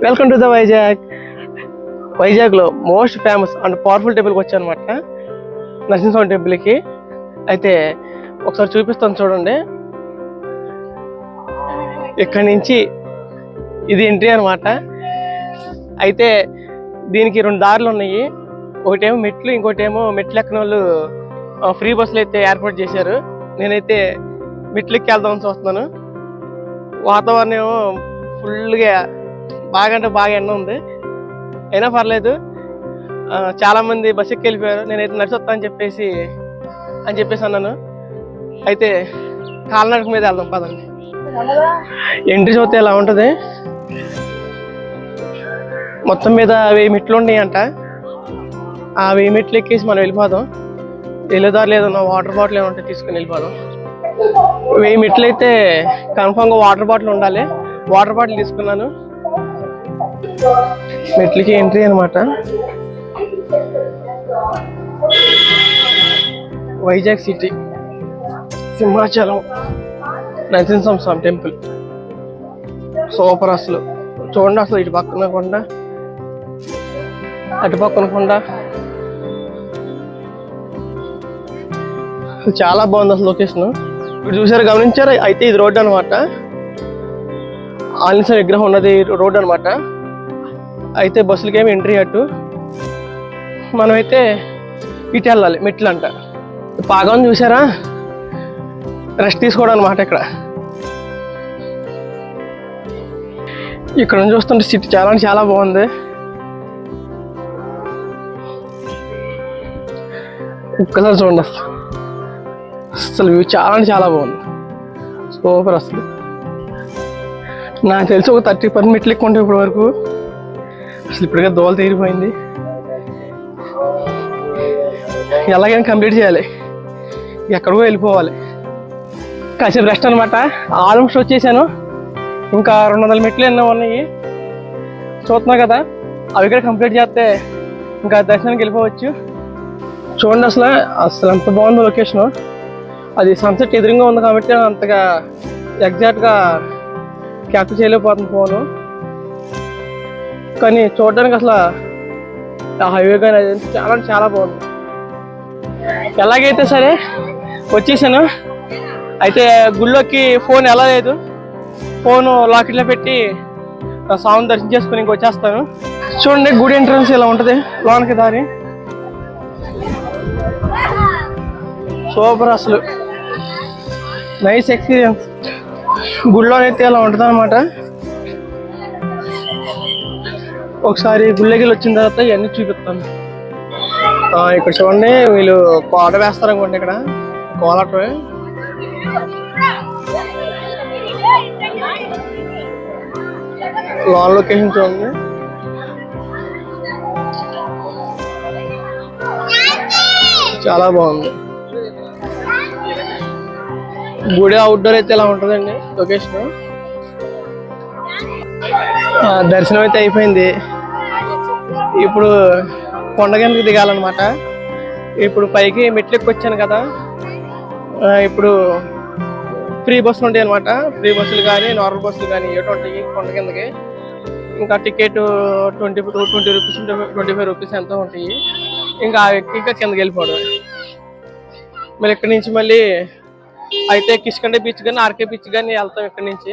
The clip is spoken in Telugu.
Welcome to the Vizag. వైజాగ్లో మోస్ట్ ఫేమస్ అండ్ పవర్ఫుల్ టెంపుల్కి వచ్చాను అనమాట, నరసింహస్వామి టెంపుల్కి. అయితే ఒకసారి చూపిస్తాను చూడండి. ఇక్కడి నుంచి ఇది ఎంట్రీ అనమాట. అయితే దీనికి 2 దారులు ఉన్నాయి. ఒకటేమో మెట్లు, ఇంకోటేమో మెట్లు ఎక్కని వాళ్ళు ఫ్రీ బస్సులు అయితే ఏర్పాటు చేశారు. నేనైతే మెట్లు ఎక్కి వెళ్దామని చూస్తున్నాను. వాతావరణం ఏమో ఫుల్గా బాగా అంటే బాగా ఎండ ఉంది, అయినా పర్లేదు. చాలామంది బస్సు ఎక్కి వెళ్ళిపోయారు. నేనైతే నడిచి వస్తా అని చెప్పేసి అన్నాను. అయితే కాలినడక మీద వెళ్దాం పదండి. ఎంట్రీ చూస్తే ఇలా ఉంటుంది. మొత్తం మీద 1000 మెట్లు ఉన్నాయంట. ఆ 1000 మెట్లు ఎక్కేసి మనం వెళ్ళిపోదాం. వెళ్ళేదారు లేదన్నా వాటర్ బాటిల్ ఏమంటే తీసుకుని వెళ్ళిపోదాం. 1000 మెట్లు అయితే కన్ఫామ్గా వాటర్ బాటిల్ ఉండాలి. వాటర్ బాటిల్ తీసుకున్నాను. మెట్లకి ఎంట్రీ అనమాట. Vizag city, Simhachalam Narasimhaswamy temple super. అసలు చూడండి, అసలు ఇటు పక్కన కొండ, అటు పక్కన కొండ, చాలా బాగుంది అసలు లొకేషన్. ఇప్పుడు చూసారు, గమనించారు. అయితే ఇది రోడ్డు అనమాట. ఆంజనేయ విగ్రహం ఉన్నది రోడ్డు అనమాట. అయితే బస్సులకేమి ఎంట్రీ అటు, మనమైతే ఇటు వెళ్ళాలి. మెట్లు అంట బాగా ఉంది చూసారా. రెస్ట్ తీసుకోవడం అనమాట. ఇక్కడ నుంచి చూస్తుంటే సిటీ చాలా బాగుంది. ఒక్కసారి చూడండి, అసలు వ్యూ చాలా బాగుంది. సూపర్. అసలు నాకు తెలిసి ఒక 30 మెట్లు ఎక్కువ ఉంటాయి ఇప్పటి వరకు. అసలు ఇప్పటికే దోల తీరిపోయింది. ఎలాగైనా కంప్లీట్ చేయాలి, ఎక్కడికో వెళ్ళిపోవాలి. కాసేపు రెస్ట్ అనమాట. ఆల్మోస్ట్ వచ్చేసాను. ఇంకా 200 మెట్లు ఎన్నో ఉన్నాయి చూస్తున్నా కదా. అవి కూడా కంప్లీట్ చేస్తే ఇంకా దర్శనానికి వెళ్ళిపోవచ్చు. చూడండి, అసలు ఎంత బాగుందో లొకేషను. అది సన్సెట్ ఎదురుగా ఉంది కాబట్టి అంతగా ఎగ్జాక్ట్గా క్యాప్చర్ చేయలేకపోతుంది ఫోను. కానీ చూడడానికి అసలు ఆ హైవే కానీ అది చాలా బాగుంది. ఎలాగైతే సరే వచ్చేసాను. అయితే గుళ్ళోకి ఫోన్ ఎలా లేదు, ఫోను లాకెట్లో పెట్టి స్వామిని దర్శనం చేసుకుని ఇంక వచ్చేస్తాను. చూడండి, గుడి ఎంట్రన్స్ ఇలా ఉంటుంది, లోనికి దారి. సూపర్. అసలు నైస్ ఎక్స్పీరియన్స్. గుడిలోనైతే ఇలా ఉంటుంది అనమాట. ఒకసారి గుళ్ళకి వెళ్ళి వచ్చిన తర్వాత ఇవన్నీ చూపిస్తాను. ఇక్కడ చూడండి, వీళ్ళు కోట వేస్తారు అనుకోండి. ఇక్కడ కోలాటమే. లాన్ లొకేషన్ చూడండి. చాలా బాగుంది. గుడి అవుట్డోర్ అయితే ఇలా ఉంటుందండి లొకేషన్. దర్శనం అయితే అయిపోయింది. ఇప్పుడు కొండ కిందకి దిగాలన్నమాట. ఇప్పుడు పైకి మెట్లు ఎక్కి వచ్చాను కదా. ఇప్పుడు ఫ్రీ బస్సులు ఉంటాయి అనమాట. ఫ్రీ బస్సులు కానీ నార్మల్ బస్సులు కానీ ఏటో ఉంటాయి కొండ కిందకి. ఇంకా టికెట్ 20 రూపీస్, 25 రూపీస్ ఎంతో ఉంటాయి. ఇంకా కిందకి వెళ్ళిపోవడం. మళ్ళీ ఇక్కడి నుంచి మళ్ళీ అయితే కిష్కండ బీచ్ కానీ ఆర్కే బీచ్ కానీ వెళ్తాం ఇక్కడి నుంచి.